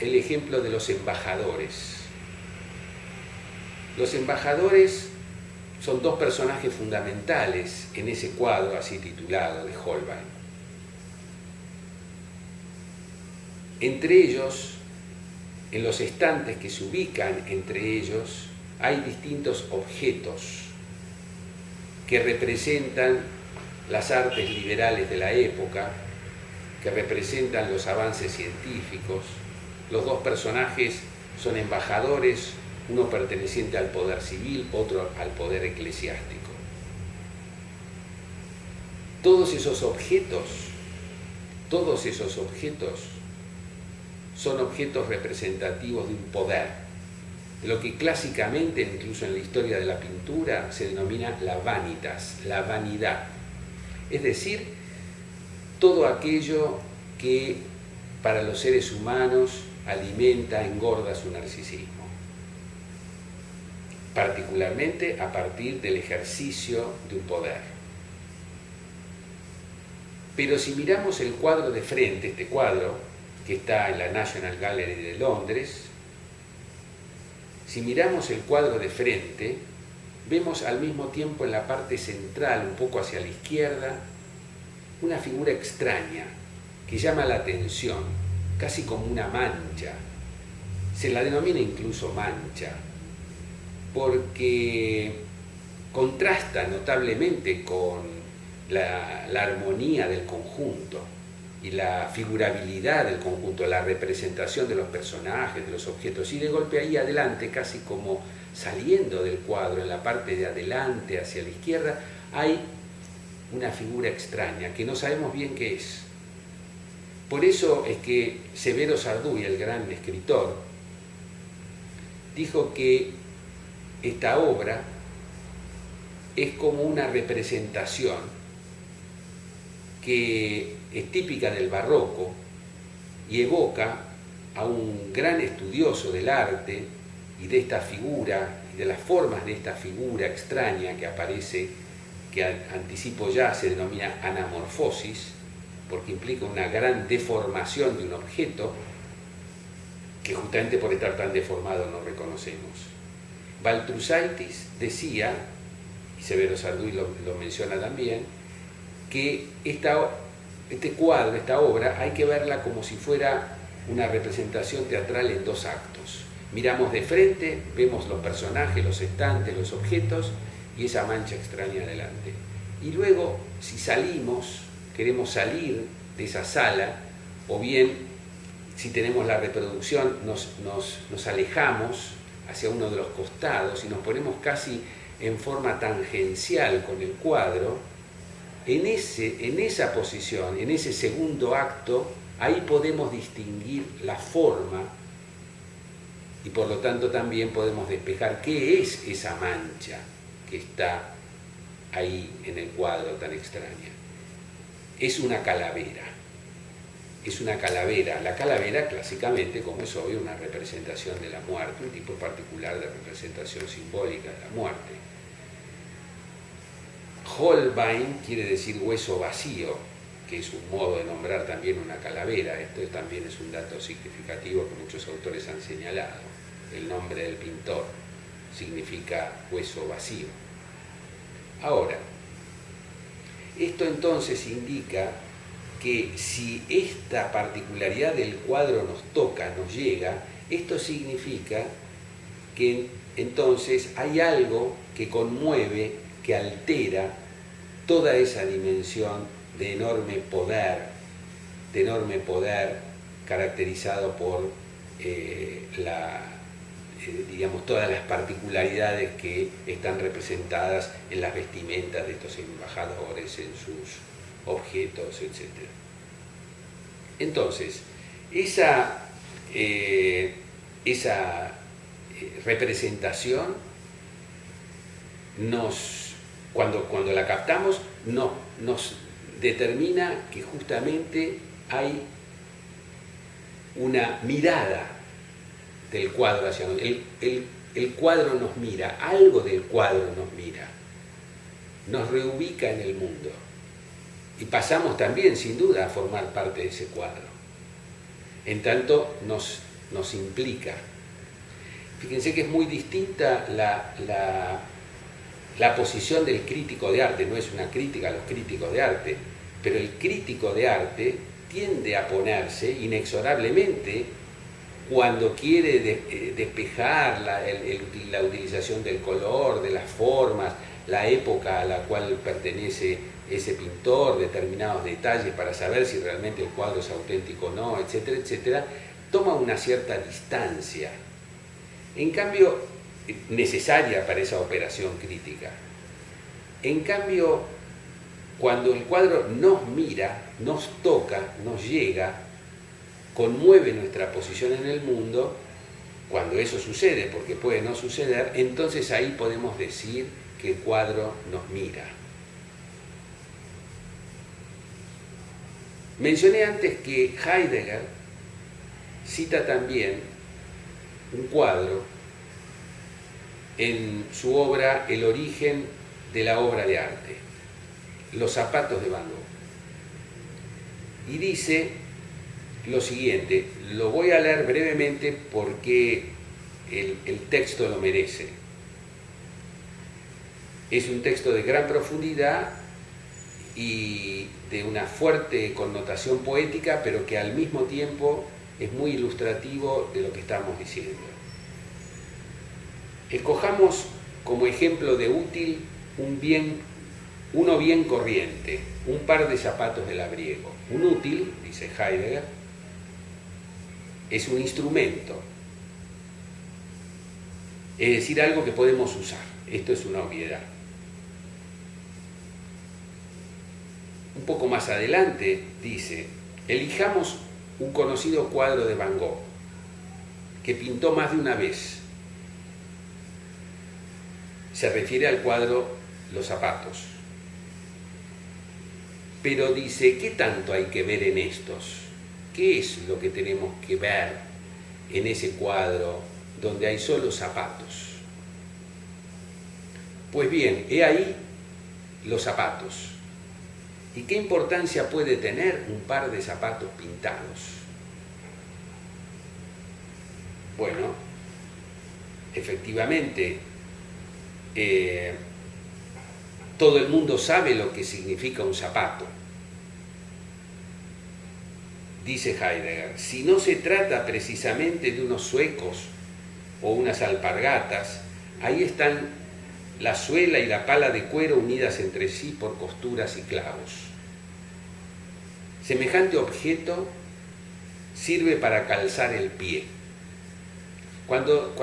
el ejemplo de los embajadores. Los embajadores son dos personajes fundamentales en ese cuadro así titulado de Holbein. Entre ellos, en los estantes que se ubican entre ellos, hay distintos objetos que representan las artes liberales de la época, que representan los avances científicos. Los dos personajes son embajadores, uno perteneciente al poder civil, otro al poder eclesiástico. Todos esos objetos son objetos representativos de un poder, de lo que clásicamente, incluso en la historia de la pintura, se denomina la vanitas, la vanidad. Es decir, todo aquello que para los seres humanos alimenta, engorda su narcisismo, particularmente a partir del ejercicio de un poder. Pero si miramos el cuadro de frente, este cuadro que está en la National Gallery de Londres, si miramos el cuadro de frente, vemos al mismo tiempo en la parte central, un poco hacia la izquierda, una figura extraña que llama la atención, casi como una mancha. Se la denomina incluso mancha, porque contrasta notablemente con la armonía del conjunto y la figurabilidad del conjunto, la representación de los personajes, de los objetos, y de golpe ahí adelante, casi como saliendo del cuadro, en la parte de adelante hacia la izquierda, hay una figura extraña que no sabemos bien qué es. Por eso es que Severo Sarduy, el gran escritor, dijo que esta obra es como una representación que es típica del barroco y evoca a un gran estudioso del arte y de esta figura y de las formas de esta figura extraña que aparece, que anticipo ya se denomina anamorfosis, porque implica una gran deformación de un objeto que justamente por estar tan deformado no reconocemos. Baltrusaitis decía, y Severo Sarduy lo menciona también, que este cuadro, esta obra, hay que verla como si fuera una representación teatral en dos actos. Miramos de frente, vemos los personajes, los estantes, los objetos y esa mancha extraña adelante. Y luego, si salimos, queremos salir de esa sala, o bien, si tenemos la reproducción, nos alejamos hacia uno de los costados y nos ponemos casi en forma tangencial con el cuadro. En esa posición, en ese segundo acto, ahí podemos distinguir la forma y por lo tanto también podemos despejar qué es esa mancha que está ahí en el cuadro tan extraña. Es una calavera. Es una calavera. La calavera, clásicamente, como es obvio, una representación de la muerte, un tipo particular de representación simbólica de la muerte. Holbein quiere decir hueso vacío, que es un modo de nombrar también una calavera. Esto también es un dato significativo que muchos autores han señalado. El nombre del pintor significa hueso vacío. Ahora, esto entonces indica que si esta particularidad del cuadro nos toca, nos llega, esto significa que entonces hay algo que conmueve, que altera toda esa dimensión de enorme poder caracterizado por todas las particularidades que están representadas en las vestimentas de estos embajadores, en sus objetos, etc. Entonces, esa representación cuando la captamos, nos determina que justamente hay una mirada del cuadro hacia nosotros. El cuadro nos mira, algo del cuadro nos mira, nos reubica en el mundo y pasamos también, sin duda, a formar parte de ese cuadro. En tanto, nos nos implica. Fíjense que es muy distinta la posición del crítico de arte, no es una crítica a los críticos de arte, pero el crítico de arte tiende a ponerse inexorablemente cuando quiere despejar la utilización del color, de las formas, la época a la cual pertenece ese pintor, determinados detalles para saber si realmente el cuadro es auténtico o no, etcétera, etcétera, toma una cierta distancia. En cambio, necesaria para esa operación crítica. En cambio, cuando el cuadro nos mira, nos toca, nos llega, conmueve nuestra posición en el mundo, cuando eso sucede, porque puede no suceder, entonces ahí podemos decir que el cuadro nos mira. Mencioné antes que Heidegger cita también un cuadro en su obra El origen de la obra de arte, Los zapatos de Van Gogh. Y dice lo siguiente, lo voy a leer brevemente porque el texto lo merece. Es un texto de gran profundidad y de una fuerte connotación poética, pero que al mismo tiempo es muy ilustrativo de lo que estamos diciendo. Escojamos como ejemplo de útil uno bien corriente, un par de zapatos de labriego. Un útil, dice Heidegger, es un instrumento, es decir, algo que podemos usar. Esto es una obviedad. Un poco más adelante dice, elijamos un conocido cuadro de Van Gogh, que pintó más de una vez. Se refiere al cuadro Los zapatos. Pero dice, ¿qué tanto hay que ver en estos? ¿Qué es lo que tenemos que ver en ese cuadro donde hay solo zapatos? Pues bien, he ahí los zapatos. ¿Y qué importancia puede tener un par de zapatos pintados? Bueno, efectivamente, todo el mundo sabe lo que significa un zapato. Dice Heidegger, si no se trata precisamente de unos zuecos o unas alpargatas, ahí están la suela y la pala de cuero unidas entre sí por costuras y clavos. Semejante objeto sirve para calzar el pie. Cuando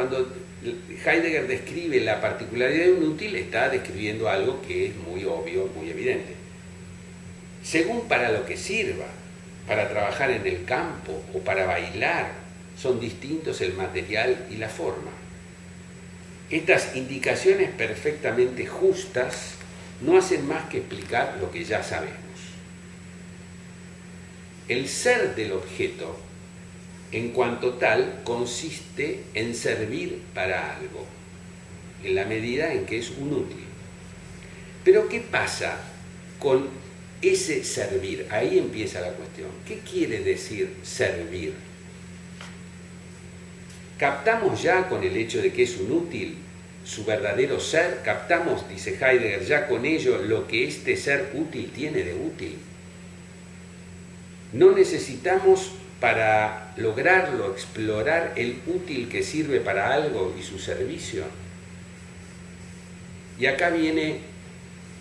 Heidegger describe la particularidad de un útil, está describiendo algo que es muy obvio, muy evidente. Según para lo que sirva, para trabajar en el campo o para bailar, son distintos el material y la forma. Estas indicaciones perfectamente justas no hacen más que explicar lo que ya sabemos. El ser del objeto, en cuanto tal, consiste en servir para algo, en la medida en que es un útil. Pero ¿qué pasa con ese servir? Ahí empieza la cuestión. ¿Qué quiere decir servir? ¿Captamos ya con el hecho de que es un útil su verdadero ser? ¿Captamos, dice Heidegger, ya con ello lo que este ser útil tiene de útil? No necesitamos para lograrlo explorar el útil que sirve para algo y su servicio. Y acá viene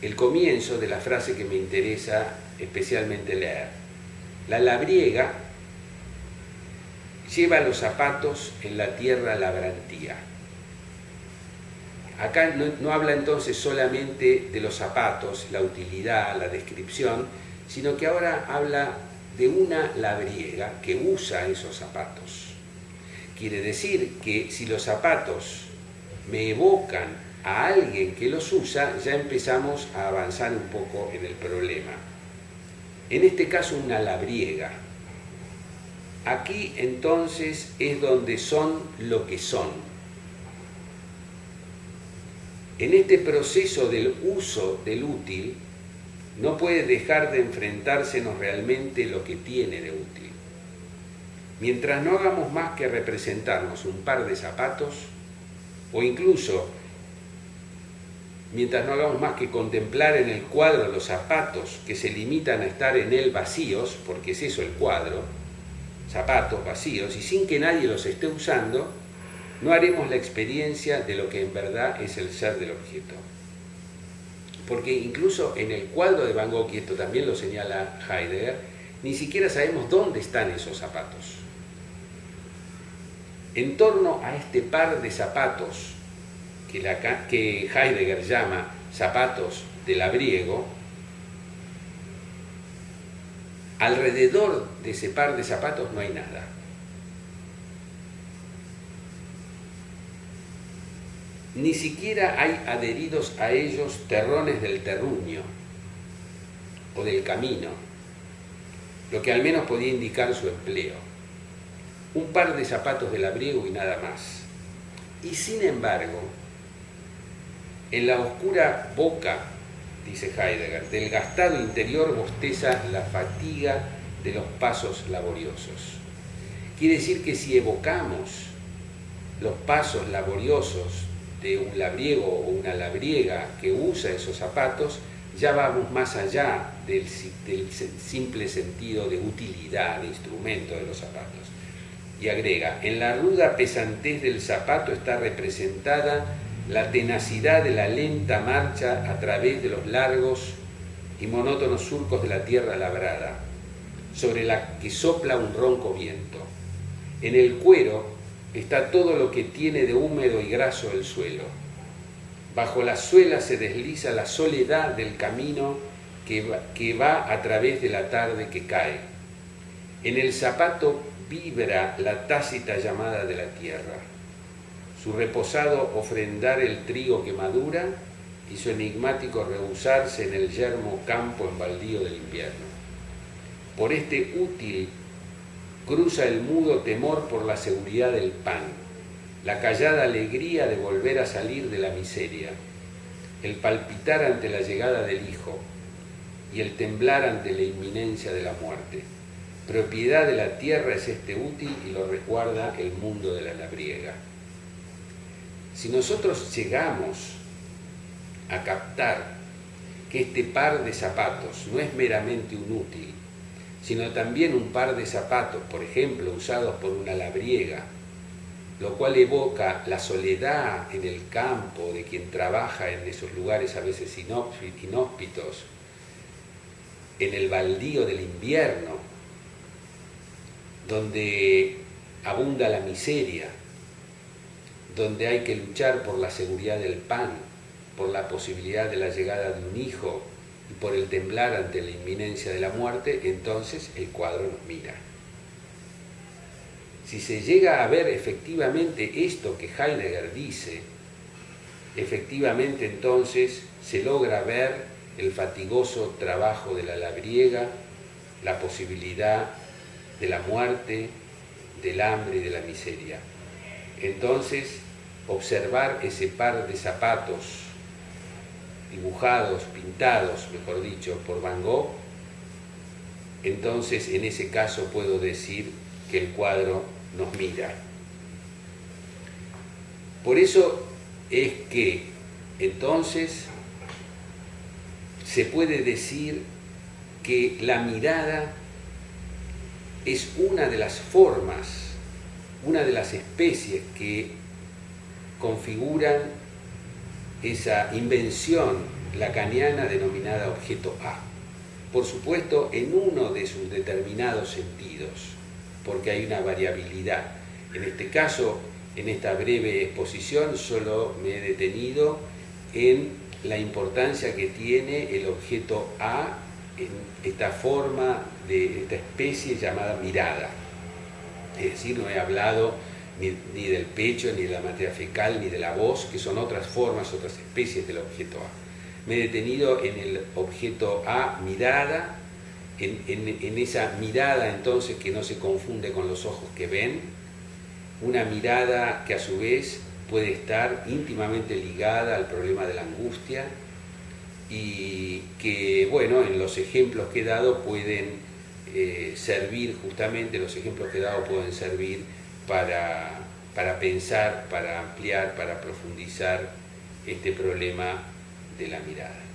el comienzo de la frase que me interesa especialmente leer. La labriega lleva los zapatos en la tierra labrantía. Acá no habla entonces solamente de los zapatos, la utilidad, la descripción, sino que ahora habla de una labriega que usa esos zapatos. Quiere decir que si los zapatos me evocan a alguien que los usa, ya empezamos a avanzar un poco en el problema. En este caso, una labriega. Aquí entonces es donde son lo que son. En este proceso del uso del útil, no puede dejar de enfrentársenos realmente lo que tiene de útil. mientras no hagamos más que representarnos un par de zapatos, o incluso mientras no hagamos más que contemplar en el cuadro los zapatos que se limitan a estar en él vacíos, porque es eso el cuadro, zapatos vacíos, y sin que nadie los esté usando, no haremos la experiencia de lo que en verdad es el ser del objeto. Porque incluso en el cuadro de Van Gogh, y esto también lo señala Heidegger, ni siquiera sabemos dónde están esos zapatos. En torno a este par de zapatos que Heidegger llama zapatos de labriego, alrededor de ese par de zapatos no hay nada. Ni siquiera hay adheridos a ellos terrones del terruño o del camino, lo que al menos podía indicar su empleo. Un par de zapatos de labriego y nada más. Y sin embargo, en la oscura boca, dice Heidegger, del gastado interior bosteza la fatiga de los pasos laboriosos. Quiere decir que si evocamos los pasos laboriosos de un labriego o una labriega que usa esos zapatos, ya vamos más allá del simple sentido de utilidad, de instrumento de los zapatos. Y agrega, en la ruda pesantez del zapato está representada la tenacidad de la lenta marcha a través de los largos y monótonos surcos de la tierra labrada, sobre la que sopla un ronco viento. En el cuero está todo lo que tiene de húmedo y graso el suelo. Bajo la suela se desliza la soledad del camino que va a través de la tarde que cae. En el zapato vibra la tácita llamada de la tierra, su reposado ofrendar el trigo que madura y su enigmático rehusarse en el yermo campo en baldío del invierno. Por este útil cruza el mudo temor por la seguridad del pan, la callada alegría de volver a salir de la miseria, el palpitar ante la llegada del hijo y el temblar ante la inminencia de la muerte. Propiedad de la tierra es este útil y lo resguarda el mundo de la labriega. Si nosotros llegamos a captar que este par de zapatos no es meramente un útil, sino también un par de zapatos, por ejemplo, usados por una labriega, lo cual evoca la soledad en el campo de quien trabaja en esos lugares a veces inhóspitos, en el baldío del invierno, donde abunda la miseria, donde hay que luchar por la seguridad del pan, por la posibilidad de la llegada de un hijo y por el temblar ante la inminencia de la muerte, entonces el cuadro nos mira. Si se llega a ver efectivamente esto que Heidegger dice, efectivamente entonces se logra ver el fatigoso trabajo de la labriega, la posibilidad de la muerte, del hambre y de la miseria. Entonces, observar ese par de zapatos dibujados, pintados, mejor dicho, por Van Gogh, entonces en ese caso puedo decir que el cuadro nos mira. Por eso es que entonces se puede decir que la mirada es una de las formas, una de las especies que configuran esa invención lacaniana denominada objeto A. Por supuesto, en uno de sus determinados sentidos, porque hay una variabilidad. En este caso, en esta breve exposición, solo me he detenido en la importancia que tiene el objeto A en esta forma de esta especie llamada mirada. Es decir, no he hablado ni del pecho, ni de la materia fecal, ni de la voz, que son otras formas, otras especies del objeto A. Me he detenido en el objeto A, mirada, en esa mirada entonces que no se confunde con los ojos que ven, una mirada que a su vez puede estar íntimamente ligada al problema de la angustia y que, bueno, en los ejemplos que he dado pueden servir justamente, los ejemplos que he dado pueden servir para pensar, para ampliar, para profundizar este problema de la mirada.